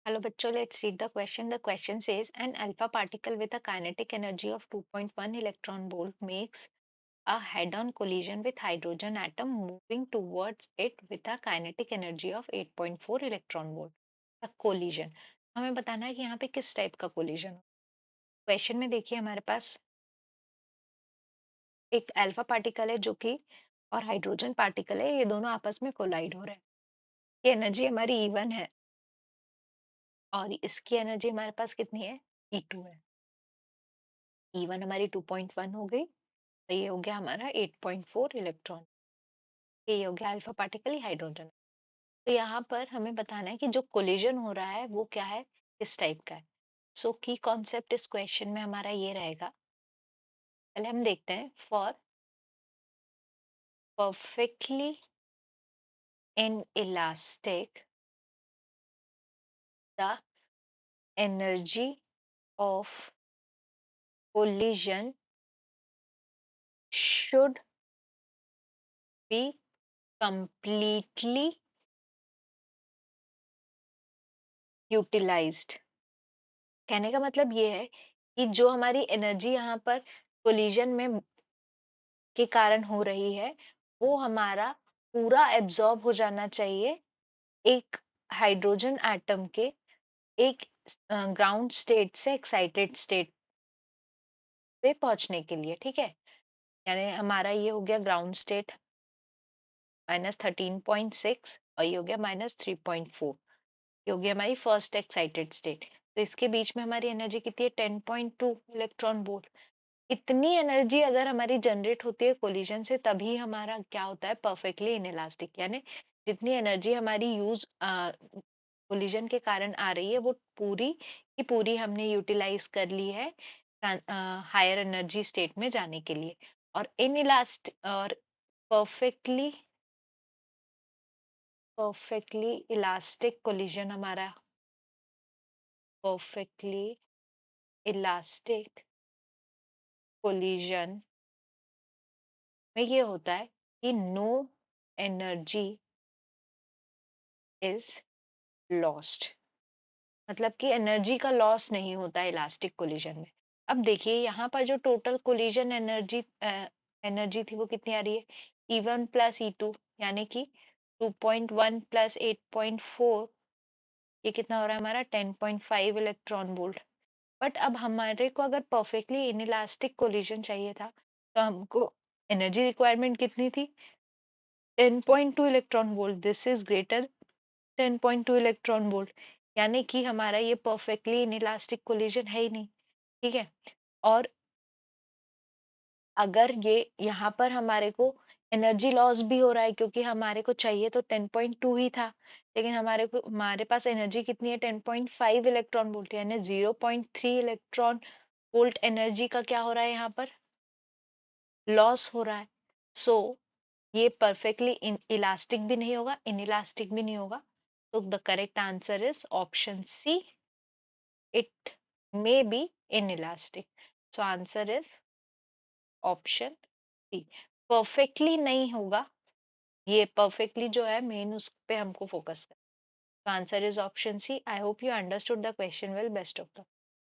Hello, bachcho. Let's read the question. The question says an alpha particle with a kinetic energy of 2.1 electron volt makes a head-on collision with hydrogen atom moving towards it with a kinetic energy of 8.4 electron volt. A collision. हमें बताना है कि यहाँ पे किस type का collision हो। Question में देखिए हमारे पास एक अल्फा पार्टिकल है जो कि और हाइड्रोजन पार्टिकल है, ये दोनों आपस में कोलाइड हो रहे हैं। ये एनर्जी हमारी E1 है और इसकी एनर्जी हमारे पास कितनी है, E2 है। E1 हमारी 2.1 हो गई, तो ये हो गया हमारा 8.4 इलेक्ट्रॉन। ये हो गया अल्फा पार्टिकल, हाइड्रोजन। तो यहाँ पर हमें बताना है कि जो कोलिजन हो रहा है वो क्या है, किस टाइप का है। सो की कॉन्सेप्ट इस क्वेश्चन में हमारा ये रहेगा। पहले हम देखते हैं, for perfectly inelastic the energy of collision should be completely utilized। कहने का मतलब ये है कि जो हमारी एनर्जी यहाँ पर कोलिजन में के कारण हो रही है वो हमारा पूरा एब्जॉर्ब हो जाना चाहिए एक हाइड्रोजन एटम के एक ग्राउंड स्टेट से एक्साइटेड स्टेट पे पहुंचने के लिए। ठीक है, यानी हमारा ये हो गया ग्राउंड स्टेट -13.6 और ये हो गया -3.4। ये हो गया हमारी फर्स्ट एक्साइटेड स्टेट। तो इसके बीच में हमारी एनर्जी कितनी है, 10.2 इलेक्ट्रॉन वोल्ट। इतनी एनर्जी अगर हमारी जनरेट होती है कोलिजन से, तभी हमारा क्या होता है, परफेक्टली इनइलास्टिक। यानी जितनी एनर्जी हमारी यूज कोलिजन के कारण आ रही है वो पूरी की पूरी हमने यूटिलाइज कर ली है हायर एनर्जी स्टेट में जाने के लिए। और परफेक्टली परफेक्टली इलास्टिक कोलिजन हमारा, परफेक्टली इलास्टिक कोलिजन में ये होता है कि नो एनर्जी इज लॉस्ट। मतलब कि एनर्जी का लॉस नहीं होता है इलास्टिक कोलिजन में। अब देखिए यहाँ पर जो टोटल कोलिजन एनर्जी एनर्जी थी वो कितनी आ रही है, E1 प्लस E2, यानी कि 2.1 प्लस 8.4, ये कितना हो रहा है हमारा 10.5 इलेक्ट्रॉन वोल्ट। बट अब हमारे को अगर परफेक्टली इनइलास्टिक कोलिजन चाहिए था तो हमको एनर्जी रिक्वायरमेंट कितनी थी, 10.2 electron volt. This is greater 10.2 electron volt, यानी कि हमारा ये परफेक्टली इनइलास्टिक कोलिजन है ही नहीं। ठीक है, और अगर ये यहाँ पर हमारे को एनर्जी लॉस भी हो रहा है क्योंकि हमारे को चाहिए तो 10.2 ही था, लेकिन हमारे पास एनर्जी कितनी है, 10.5 इलेक्ट्रॉन वोल्ट, यानी 0.3 इलेक्ट्रॉन वोल्ट एनर्जी का क्या हो रहा है यहाँ पर, लॉस हो रहा है। सो ये परफेक्टली इलास्टिक भी नहीं होगा, इनइलास्टिक भी नहीं होगा। तो the correct answer is option C, it may be inelastic। So answer is option C. Perfectly नहीं होगा, ये परफेक्टली जो है मेन उस पे हमको फोकस करना। तो answer is option C. I hope you understood the question well. Best of luck.